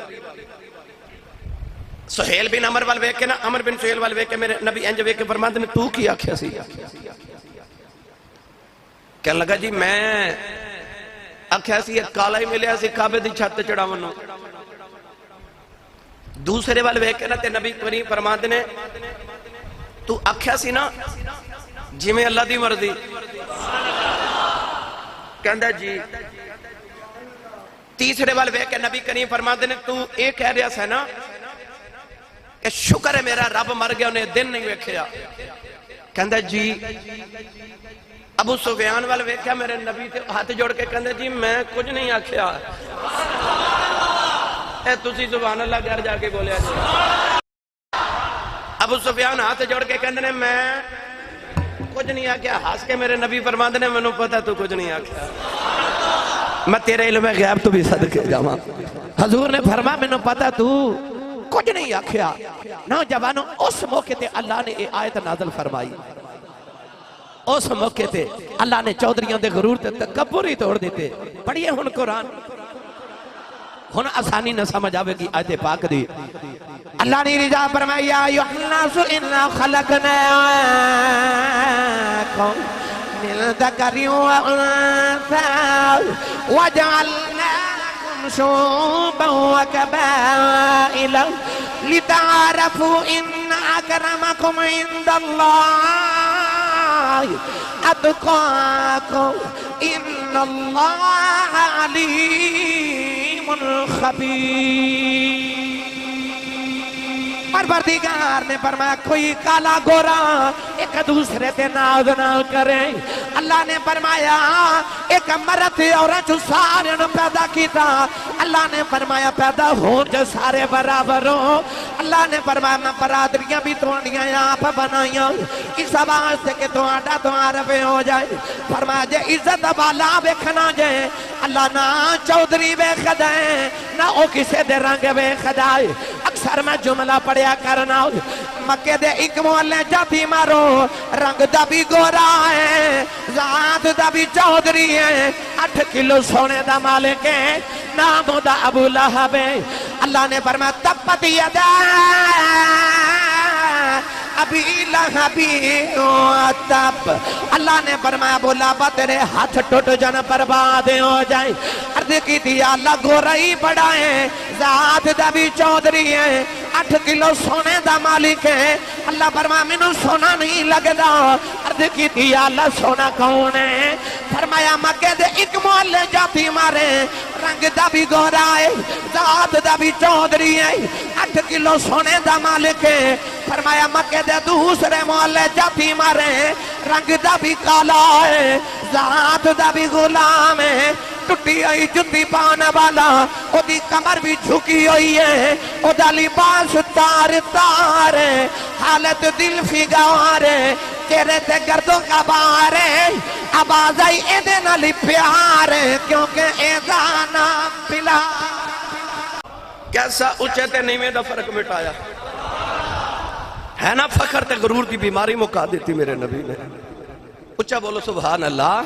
سہیل بن عمر وال ویکے نا، عمر بن سہیل وال ویکے میرے نبی انج ویکے فرماتے نے تو کی آکھیا سی؟ کہنے لگا جی میں آکھیا سی ایک کالا ہی ملیا سی کعبے دی چھت چڑھا منو۔ دوسرے وال ویکے نا تے نبی کریم فرماتے نے تو آکھیا سی نا جی میں اللہ دی مرضی، کہندہ جی۔ تیسرے وال ویکے نبی کریم فرماتے نے تو ایک کہہ رہا سا نا کہ شکر ہے میرا رب مر گیا انہیں دن نہیں ویکھیا، کہندہ جی۔ ابو سفیان وال ویکھیا میرے نبی تے ہاتھ جوڑ کے کہندہ جی میں کچھ نہیں آکھیا، اے تسی سبحان اللہ گھر جا کے بولے جی۔ ابو سفیان ہاتھ جوڑ کے کہندہ نے میں کچھ نہیں آکھیا، ہاس کے میرے نبی فرماتے نے میں نے پتا تو کچھ نہیں آکھیا، میں تیرے علم غیب تو بھی صدقے جاواں۔ حضور نے فرما میں نے پتا تو کچھ نہیں آکھیا۔ نوجوانوں اس موقع تے اللہ نے یہ آیت نازل فرمائی، اس موقع تے اللہ نے چودھریوں دے غرور تے تکبر ہی توڑ دیتے. پڑھیے ہن قرآن، ہن آسانی نہ سمجھ آوے گی آیت پاک دی. اللہ نے رضا فرمایا یا ایھا الناس انا خلقناکم من ذکر و انثى وجعلناکم شعوبا وقبائل لتعارفوا ان اکرمکم عند اللہ اتقاکم ان اللہ علیم خبیر. پروردگار نے فرمایا کوئی کالا گورا ایک دوسرے تے ناز نہ کریں. اللہ نے فرمایا ایک مرد عورت سارے نو پیدا کیتا. اللہ نے فرمایا پیدا ہون جو سارے برابر ہو. اللہ نے فرمایا میں برادریاں بھی تھوڑیاں آپ بنائیاں اس واسطے کہ تھوڑا تمہارے پہ ہو جائے. فرمایا جے عزت والا ویکھنا جائے اللہ نہ چودھری ویکھ دے نہ او کسے دے رنگ ویکھ جائے. اکثر میں جملہ پڑھیا کرنا مکے دے ایک محلے جاتی مارو رنگ دا بھی گورا ہے ذات دا بھی چودھری ہے 8 کلو سونے دا مالک ہے نام دا ابو لہب ہے. اللہ نے فرمایا تبت یدا ابی لہبی تب. اللہ نے فرمایا ابو لہب تیرے ہاتھ ٹوٹ جان برباد ہو جائیں. عرض کی تھی اللہ گورا ہی بڑا ہے ذات دا بھی چودھری ہے 8 کلو سونے دا مالک ہے. اللہ فرمایا مینوں سونا نہیں لگدا. عرض کی تھی اللہ سونا کون ہے؟ فرمایا مکے دے ایک محلے جاتی مارے رنگ دا بھی گورا ہے ذات دا بھی چودھری ہے 8 کلو سونے دا مالک ہے. فرمایا مکے دے دوسرے محلے جاتی مارے رنگ دا بھی کالا ہے ذات دا بھی غلام ہے ٹوٹی ہوئی جُتی پانے والا او دی کمر بھی جھکی ہوئی ہے او دا لباس تار تار ہے حالت دل فگار ہے تیرے تے گردوں کا بار ہے آواز آئی ایدے نالی پیار ہے کیونکہ ایزا نام پلا. کیسا اچھے تے نیمے دا فرق مٹایا ہے نا. فخر تے غرور کی بیماری مکا دیتی میرے نبی نے. اچھا بولو سبحان اللہ.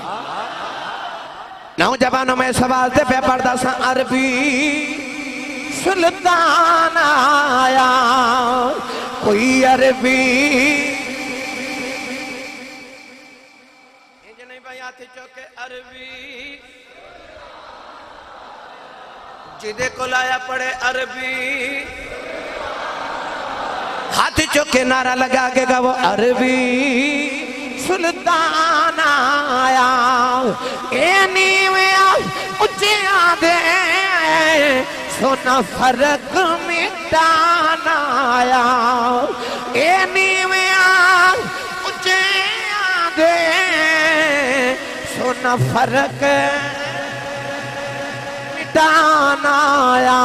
نوجوانوں میں سوال دے پہ پردہ سا عربی سلطان آیا کوئی عربی یہ نہیں بھائی آتے چوکے عربی جدے کو لایا پڑے عربی ہاتھ چوکے نعرہ لگا کے گا وہ عربی سلطان آیا اے نیوے اچھیا دے سونا فرق مٹانا آیا اے نیوے اچھیا دے سونا فرق مٹانا آیا.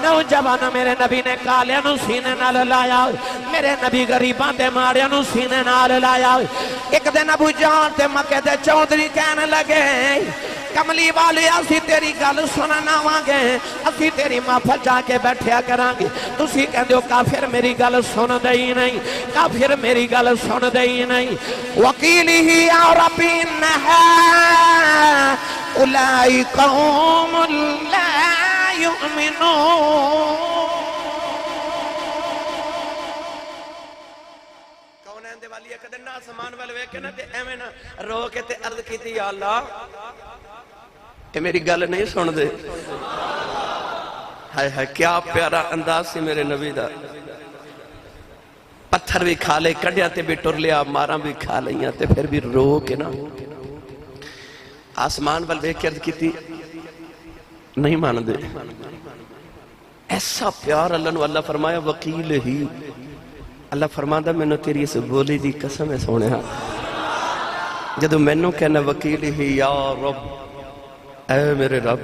نوجوانوں میرے نبی نے کالے نو سینے نال لایا میرے نبی غریباں دے ماڑے نو سینے نال لایا. ایک دن ابو جان تے مکے دے چودھری کہنے لگے کملی والے اسی تیری گل سننا وانگے اسی تیری محفل جا کے بیٹھیا کرانگے. تسی کہندے ہو کافر میری گل سن دے ہی نہیں کافر میری گل سن دے ہی نہیں. وکیلی ہی یا ربی انہا اولائی قوم لا یؤمنون. کون ہے اندے والی ایک دن نا سمان والے ویکے نا تے ایمیں نا رو کے تے عرض کی تھی یا اللہ اے میری گل نہیں سن دے. ہائے ہائے کیا پیارا انداز سے میرے نبی دا. پتھر بھی کھا لے کڑیا تے بھی ٹر لیا مارا بھی کھا لیاں تے پھر بھی رو کے نا آسمان وال ویکے عرض کی تھی نہیں مان دے. ایسا پیار اللہ نو اللہ فرمایا وکیل ہی. اللہ فرماتا میں نے تیری اس بولی دی قسم ہے سونے ہاں جدو میں نے کہنا وکیل ہی یا رب اے میرے رب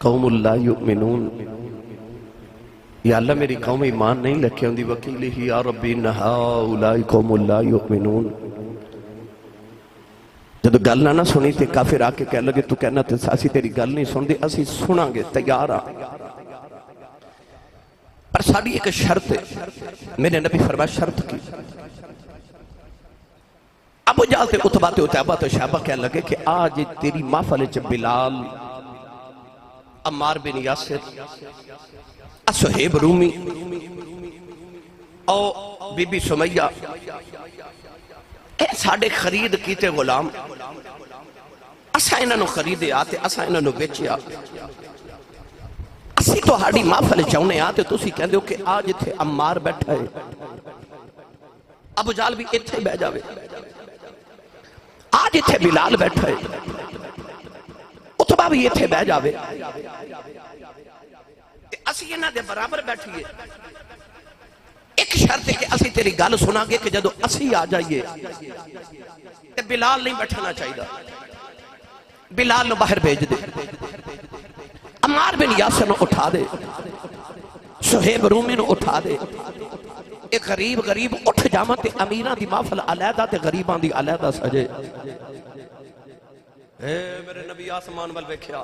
قوم لا یؤمنون یا اللہ میری قوم ایمان نہیں لکھے ہوں دی وکیل ہی یا ربی انہا اولائی قوم لا یؤمنون. جدو گل نہ سنی تے کافر آکے کہہ لگے تو کہنا تے اسی تیری گل نہیں سن دی اسی سناں گے تیار آ پر ساری ایک شرط ہے. میرے نبی فرمایا شرط کی ابو جہل تے اتبا تے اتبا تے شہبہ کہنے لگے کہ آج تیری محفل چ بلال، عمار بن یاسر، صہیب رومی او بی بی سمیہ، اے ساڑے خرید کیتے غلام، اسا انہاں نو خریدے آتے، اسا انہاں نو بیچے آتے، اسی تو ہاڑی محفل چاہنے آتے، تو اسی کہندے ہو کہ آج تھے عمار بیٹھا ہے، ابو جہل بھی اتھے بہ جاوے، آج اتھے بلال بیٹھا ہے، اتبا بھی اتھے بہ جاوے، اسی انہاں دے برابر بیٹھئے، ایک شرط ہے کہ اسی تیری گل سنا گے کہ جدو اسی آ جائیے تے بلال نہیں بیٹھنا چاہیے، بلال نو باہر بھیج دے، عمار بن یاسر نو اٹھا دے، صہیب رومی نو اٹھا دے، ایک غریب اٹھ جامت تے امیران دی محفل علیحدہ تے غریبان دی علیحدہ سجے، اے میرے نبی آسمان بل بیکھیا،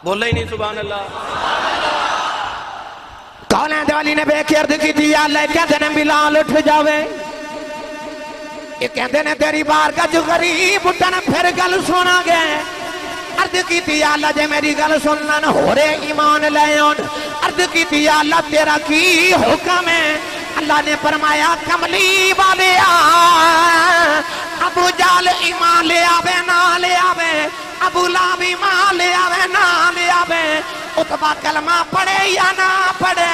بولے ہی نہیں سبحان اللہ، کالیں دیوالی نے بے کے عرض کی تھی، یا اللہ کہتے نے بلال اٹھ جاوے، یہ کہتے نے تیری بارگاہ جو غریب اٹھن پھر گل سونا گئے، عرض کی تھی یا اللہ جے میری گل سننا نہ ہو رے ایمان لے آن، عرض کی تھی یا اللہ تیرا کی حکم ہے، اللہ نے فرمایا کملی والے ابو جہل ایمان لے آوے نہ لے آوے، ابو لہب ایمان لے آوے نہ لے آوے، اتبا کلمہ پڑھے یا نہ پڑھے،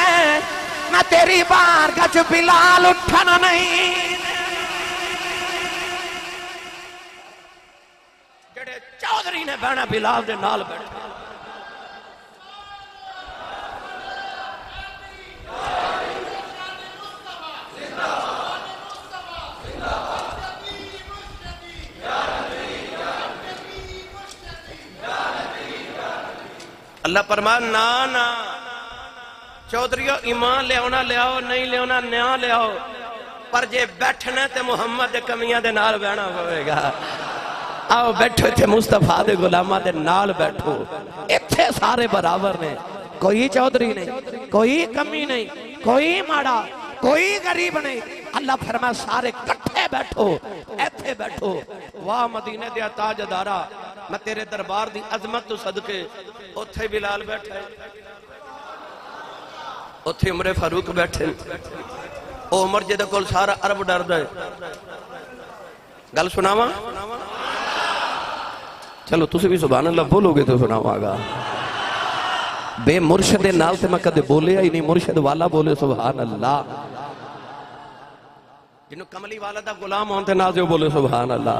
میں تیری بارگاہ چ بلال اٹھنا نہیں، جڑے چودھری نے بہنا بلال دے نال بیٹھے، اللہ فرمان نا چودھریوں ایمان لے آنا لے آؤ، نہیں لے آنا نیا لے آؤ، پر جے بیٹھنے تے محمد دے کمیاں دے نال بہنا ہوئے گا، آؤ بیٹھو تھے مصطفیٰ دے غلامہ دے نال بیٹھو، اتھے سارے برابر نے، کوئی چودھری نہیں، کوئی کمی نہیں، کوئی ماڑا، کوئی غریب نہیں، اللہ فرمائے سارے کٹھے بیٹھو، ایتھے بیٹھو، واہ مدینے دیا تاج دارا، میں تیرے دربار دی عظمت تو صدقے، اتھے بلال بیٹھے، اتھے عمر فاروق بیٹھے، او عمر جدہ کول سارا عرب ڈر دے، گل سناواں؟ چلو تسی بھی سبحان اللہ بولو گے تو سناواں گا، بے مرشد نال تے میں کدے بولے ہی نہیں، مرشد والا بولے سبحان اللہ، جنہوں کملی والا دا غلام ہونتے نازیو بولے سبحان اللہ،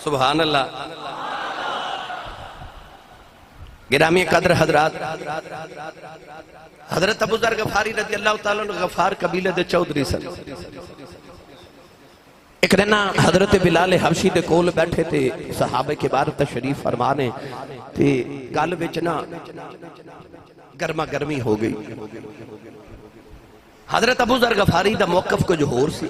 سبحان اللہ، گرامی قدر حضرات، حضرت ابو ذر غفاری رضی اللہ تعالیٰ عنہ غفار قبیلے دے چودھری سن، ایک دن حضرت بلال حبشی دے کول بیٹھے تھے، صحابہ کے بار تشریف فرمانے تے گل وچ نا گرما گرمی ہو گئی، حضرت ابو ذر غفاری دا موقف کچھ ہور سی،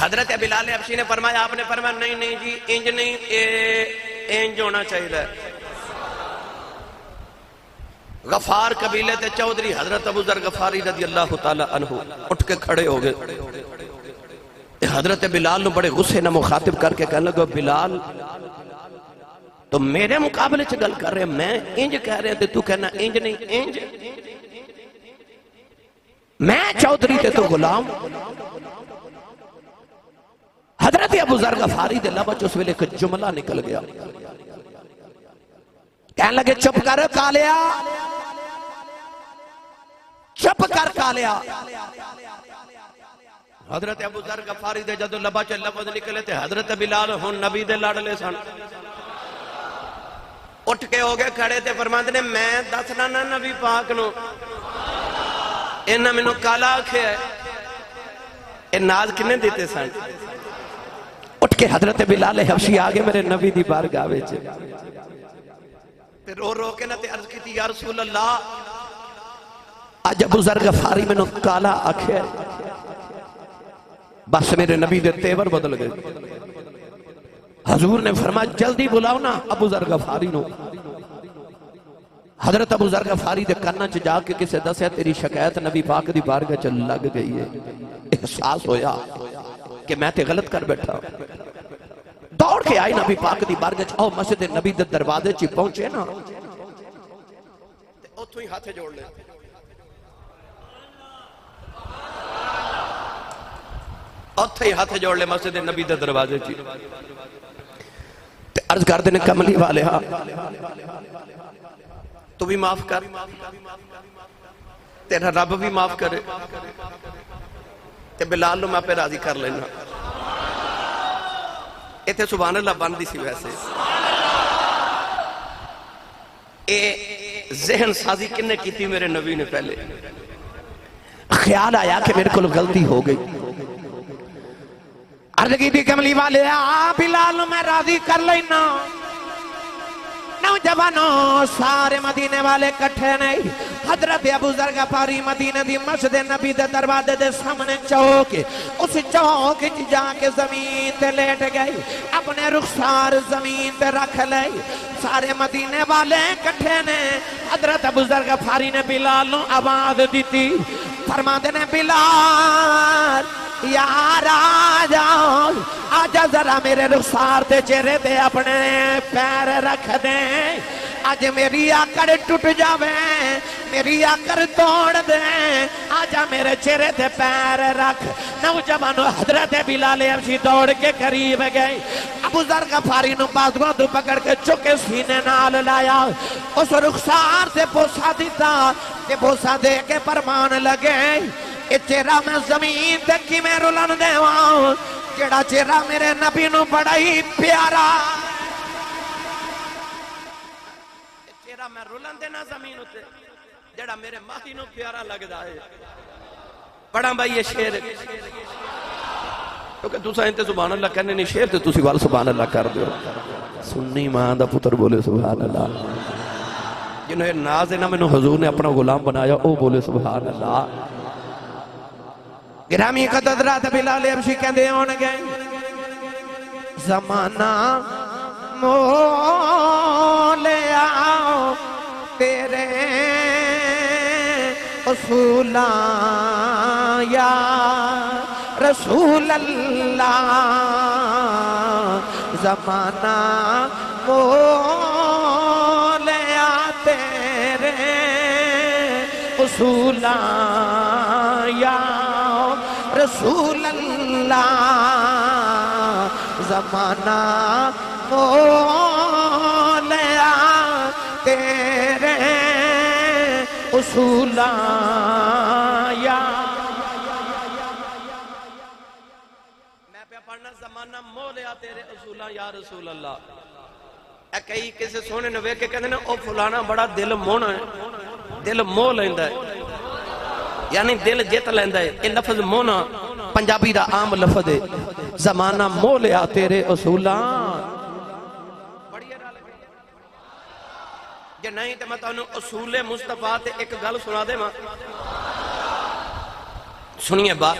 حضرت بلال حبشی نے فرمایا، آپ نے فرمایا نہیں نہیں جی انج نہیں، انج ہونا چاہیے، غفار قبیلے تے چودھری حضرت ابو ذر غفاری رضی اللہ تعالیٰ عنہ اٹھ کے کھڑے ہو گئے، حضرت بلال نے بڑے غصے نہ مخاطب کر کے کہنے لگا، بلال تو میرے مقابلے سے گل کر رہے ہیں، میں انج کہہ رہے ہیں تے تو کہنا انج نہیں، انج میں چودھری تے تو غلام، حضرت ابو ذر غفاری دے لبچ اس ویلے ایک جملہ نکل گیا، کہنے لگے چپ کر کالیا، چپ کر کالیا، حضرت ابو ذر غفاری دے جدو لبچ لفظ نکلے تھے، حضرت بلال ہون نبی دے لڑلے سن، اٹھ کے ہو گئے کھڑے تھے، فرماندے نے میں دسنا نا نبی پاک نو، انہاں مینوں کالا آکھیا ہے، اے ناز کنے دیتے سن، اٹھ کے حضرت بلال حبشی آگے میرے نبی دی بارگاہ وچ پھر رو رو کے نہ تے عرض کی تھی یا رسول اللہ آج ابو ذر غفاری میں نو کالا آکھے ہے، بس میرے نبی دے تیور بدل گئے، حضور نے فرمایا جلدی بلاؤ نا ابو ذر غفاری نو. حضرت ابو ذر غفاری دے کنا چ جا کے کسے دسیا تیری شکایت نبی پاک دی بارگاہ چ لگ گئی ہے. احساس ہویا کہ میں تے غلط کر بیٹھا. دوڑ کے آئی نبی پاک دی بارگاہ چ. او مسجد نبی دے دروازے چ پہنچے نا تے اوتھوں ہی ہاتھ جوڑ لے. اوتھے ہی ہاتھ جوڑ لے مسجد نبی دے دروازے چ. تے عرض کر دینے کملی والے ہاں تو بھی معاف کر, تیرا رب بھی معاف کرے, تے بلال نو میں پہ راضی کر لینا. ایتھے سبحان اللہ بندی سی. ویسے اے ذہن سازی کنے کی تھی میرے نبی نے. پہلے خیال آیا کہ میرے کو غلطی ہو گئی. عرض کی تھی کملی والے بلال نو میں راضی کر لینا. نوجوانوں سارے مدینے والے کٹھے نہیں. حضرت ابو ذر غفاری مدینے دی مسجد نبی دے دروازے دے سامنے چوک, اس چوک جا کے زمین تے لیٹ گئی, اپنے رخسار زمین تے رکھ لے. سارے مدینے والے کٹھے نے. حضرت ابو ذر غفاری نے بلال نو آواز دیتی. فرما دینے بلال یار آجاؤ, آجا ذرا میرے رخسار تے چہرے دے اپنے پیر رکھ دیں. آج میری آکڑ ٹوٹ جاوے, میری آکڑ توڑ دیں. آجا میرے چہرے تے پیر رکھ. نوجوانو حضرت بلال حبشی دوڑ کے قریب گئے. ابو ذر غفاری نو بازوؤں تو پکڑ کے چکے سینے نال لایا. اس رخسار سے بوسا دیتا کہ بوسا دے کے فرمان لگے اے چہرہ میں زمین تکی میں رولن دے وہاں, جڑا چہرہ میرے نبی نو بڑا ہی پیارا. چہرہ میں رولن دینا زمین ہوتے جڑا میرے ماہی نو پیارا لگ دائے. پڑھا بھائی یہ شیر, کیونکہ دوسرا انتے سبحان اللہ کہنے نہیں, شیر تے تُسی وال سبحان اللہ کر دیو. سنی ماں دا پتر بولے سبحان اللہ. جنہوں یہ ناز ہے نا میں حضور نے اپنا غلام بنایا او بولے سبحان اللہ. گرامی قدر حضرت بلال حبشی کہندے ہون گئے زمانہ مولیا تیرے اصولاں یا رسول اللہ. زمانہ مولیا تیرے اصولاں یا رسول اللہ. زمانہ مولیا تیرے اصولاں یا. میں پہ پڑھنا زمانہ مولیا تیرے اصولاں یا رسول اللہ. اے کئی کسے سونے نوے کے کہتے ہیں او فلانا بڑا دل مونا ہے, دل مو لیندہ ہے, یعنی دل جیت لیندہ ہے. یہ لفظ مونا پنجابی دا عام لفظ ہے. زمانہ مولیا تیرے اصولاں. جے نہیں تو میں تانوں اصول مصطفیٰ تے ایک گل سنا دے ماں. سنیے بات,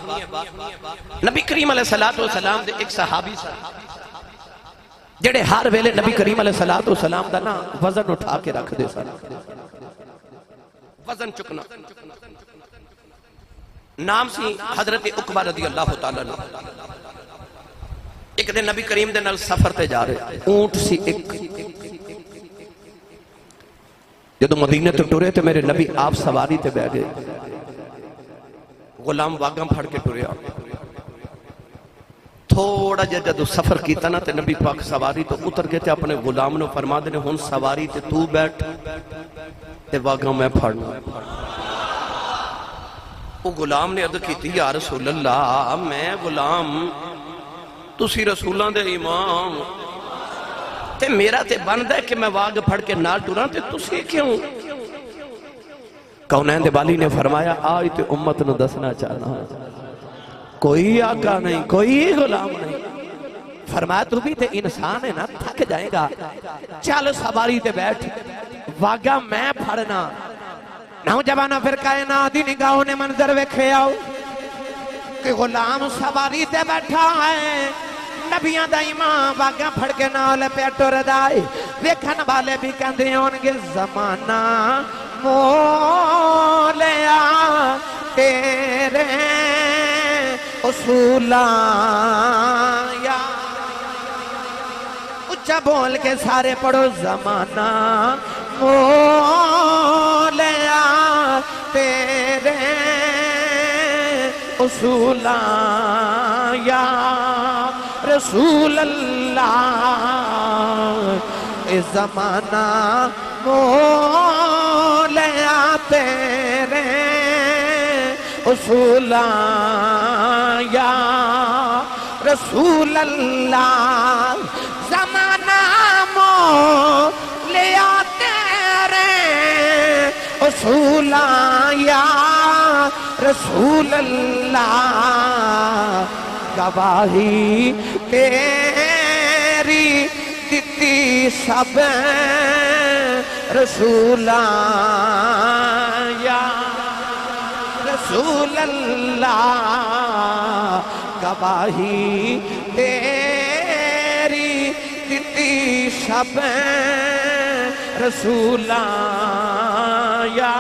نبی کریم علیہ السلام دے ایک صحابی سے جڑے ہر ویلے نبی کریم علیہ السلام دا نا وزن اٹھا کے رکھ دے سن. وزن چکنا نام سی حضرت عقبہ رضی اللہ تعالیٰ نے. ایک دن نبی کریم دے نال سفر تے جا رہے, اونٹ سی ایک. جدو مدینے تے ٹورے تے میرے نبی آپ سواری تے بہ گئے. غلام واگم پھڑ کے ٹوریا. تھوڑا جدو سفر کیتا نا تے نبی پاک سواری تو اتر گئے تے اپنے غلام نو فرما دینے ہون سواری تے تو بیٹھ تے واگم میں پھڑنا. وہ غلام نے عرض کی تھی یا رسول اللہ میں غلام تسی رسولاں دے امام تے میرا تے بندہ ہے کہ میں واگ پھڑ کے نال ٹوراں تے تسی کیوں. کونین دے بالی نے فرمایا آئی تے امت نو دسنا چاہنا کوئی آقا نہیں کوئی غلام نہیں. فرمایا تو بھی تے انسان ہے نا تھک جائے گا, چل سواری تے بیٹھ واگا میں پھڑنا. نوجوانہ پھر کائنات دی نگاہوں نے منظر ویکھے آؤ کہ غلام سواری تے بیٹھا ہے, نبیاں دا امام واگا پھڑ کے نال پہ ٹردا ہے ویکھن والے بھی کہندے ہونگے زمانہ مولیا تیرے اصولاں یا اچھا بول کے سارے پڑھو زمانہ مولیا تیرے اصولاں یا رسول اللہ اے زمانہ مولیا تیرے اصولاں یا رسول اللہ زمانہ مولیا تیرے اصولاں یا رسول اللہ گواہی تیری دیتی سب رسولاں یا رسول اللہ گواہی تیری دیتی سب رسولاں یا